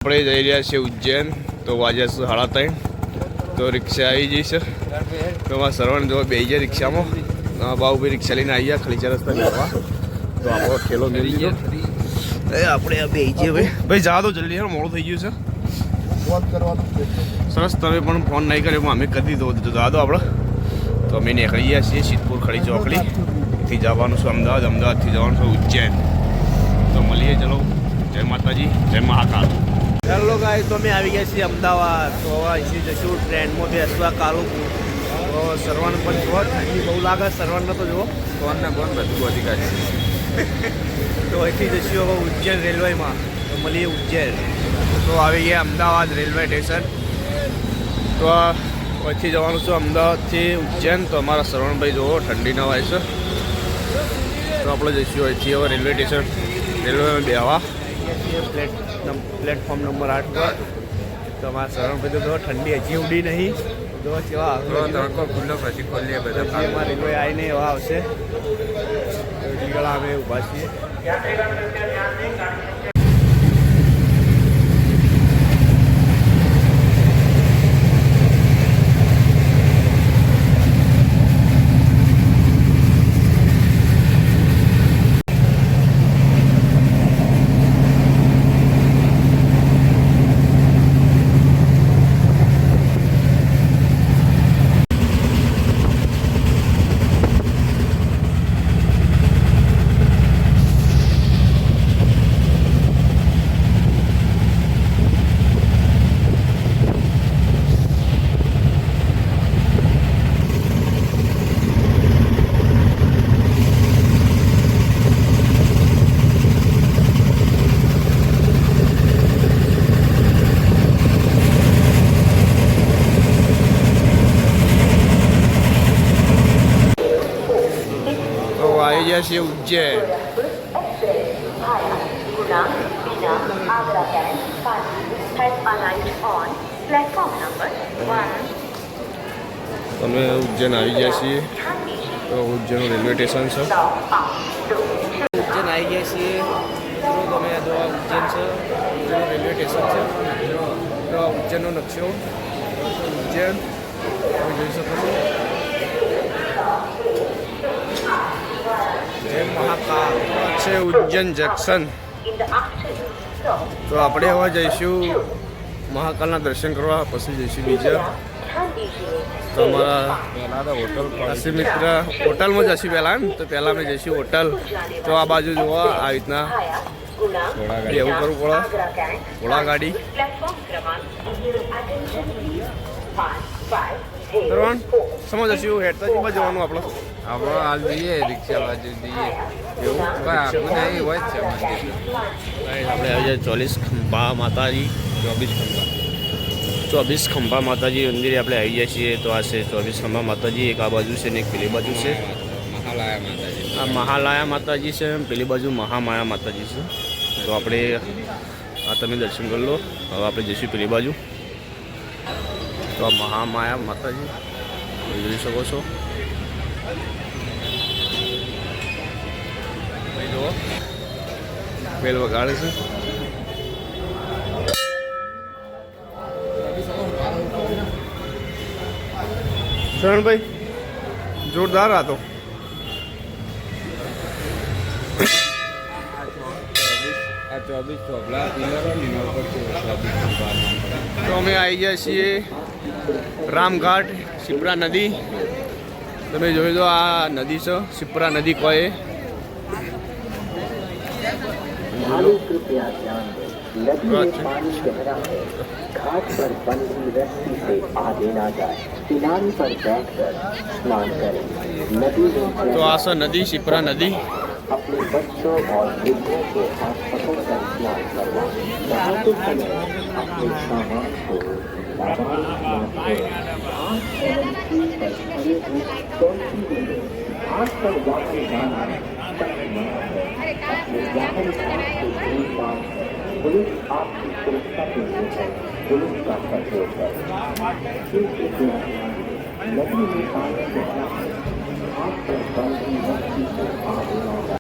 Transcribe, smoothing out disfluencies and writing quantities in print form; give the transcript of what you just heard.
આપણે જઈ રહ્યા છીએ ઉજ્જૈન. તો વાગ્યા છે 3:30. તો રિક્ષા આવી જઈ છે. તો અમારા સરવણ જો બેસી જાય રિક્ષામાં. બાબુભાઈ રિક્ષા લઈને આવી ગયા ખલીચા રસ્તા બેસવા. તો આપણો ઠેલો મેળવી ગયો. આપણે આ બેસી જઈએ ભાઈ જા તો જલ્દી મોડું થઈ ગયું છે. સરસ તમે પણ ફોન નહીં કર્યો અમે કરી દીધો જા દો આપણે. તો અમે નીકળી ગયા છીએ સિદ્ધપુર ખડી ચોકડી થી જવાનું છે અમદાવાદ. અમદાવાદથી જવાનું છે ઉજ્જૈન. તો મળીએ ચલો. જય માતાજી, જય મહાકાલ. હેલો ગાઈસ, તો અમે આવી ગયા છીએ અમદાવાદ. તો હવે અહીંથી જઈશું ટ્રેનમાં બેસવા કાલુપુર. તો સરવણ પણ જુઓ, ઠંડી બહુ લાગે. સરવણને તો જુઓ ફોનના ફોન બધું વધી કાઢે. તો અહીંથી જઈશું હવે ઉજ્જૈન રેલવેમાં. તો મળીએ ઉજ્જૈન. તો આવી ગયા અમદાવાદ રેલવે સ્ટેશન. તો અહીંથી જવાનું છે અમદાવાદથી ઉજ્જૈન. તો અમારા સરવણભાઈ જુઓ ઠંડી ન હોય છે. તો આપણે જઈશું અહીંથી હવે રેલવે સ્ટેશન. રેલવેમાં બેહવા પ્લેટફોર્મ નંબર 8 પર. તો અમારા સરવણભાઈ તો ઠંડી હજી ઉડી નહીં. તો કેવા તડકો ખુલ્લો પછી ખોલીએ બધા. રેલવે આવીને એવા આવશે. અમે ઊભા છીએ. આવી ગયા છીએ ઉજ્જૈન. તમે ઉજ્જૈન આવી ગયા છીએ. તો ઉજ્જૈનનું રેલવે સ્ટેશન છે. ઉજ્જૈન આવી ગયા છીએ. તમે જો ઉજ્જૈન છે. ઉજ્જૈનનું રેલવે સ્ટેશન છે. તો ઉજ્જૈનનો નકશો. ઉજ્જૈન જોઈ શકો છો. જય મહાકાલ છે ઉજ્જૈન જંકશન. તો આપણે હવે જઈશું મહાકાલના દર્શન કરવા. પછી જઈશું બીજા. તો અમારા કાશી મિત્ર હોટલમાં જઈશું પહેલાં. તો પહેલાં અમે જઈશું હોટલ. તો આ બાજુ જોવા આ રીતના એવું કરવું પડે. ઘોડાગાડી સરવણ સમજ જઈશું. હેઠતાજીમાં જવાનું આપણે. આપણે હાલ જઈએ રિક્ષા બાજુ જઈએ. એવું આપણે હોય જ છે મંદિર. આપણે આવી જાય 24 ખંભા માતાજી. 24 ખંભા માતાજી મંદિરે આપણે આવી જાય છીએ. તો આ છે 24 ખંભા માતાજી. એક આ બાજુ છે ને એક પેલી બાજુ છે. મહાલાયા માતાજી. આ મહાલાયા માતાજી છે. પેલી બાજુ મહામાયા માતાજી છે. તો આપણે આ તમે દર્શન કરી લો. હવે આપણે જઈશું પેલી બાજુ. તો આ મહામાયા માતાજી જોઈ શકો છો. જુઓ બેલ વગાડે છે. શરણભાઈ જોરદાર હતો. તો અમે આવી ગયા છીએ રામઘાટ. શિપ્રા નદી તમે જોઈ દો. આ નદી છે શિપ્રા નદી કહે. घाट पर बंधी रस्सी से आगे ना जाए. किनारे पर बैठकर स्नान करें. नदी में तो आशा नदी शिप्रा नदी. अपने बच्चों और वृद्धों को हाथ पकड़कर स्नान करवा. नहाते समय अपने सामान को हाथ पर वाहन जाना पुलिस आपकी सुरक्षा के लिए है. पुलिस का सहयोग है. नदी में पानी बहना है. हाथ पर बंधी रस्सी से आगे ना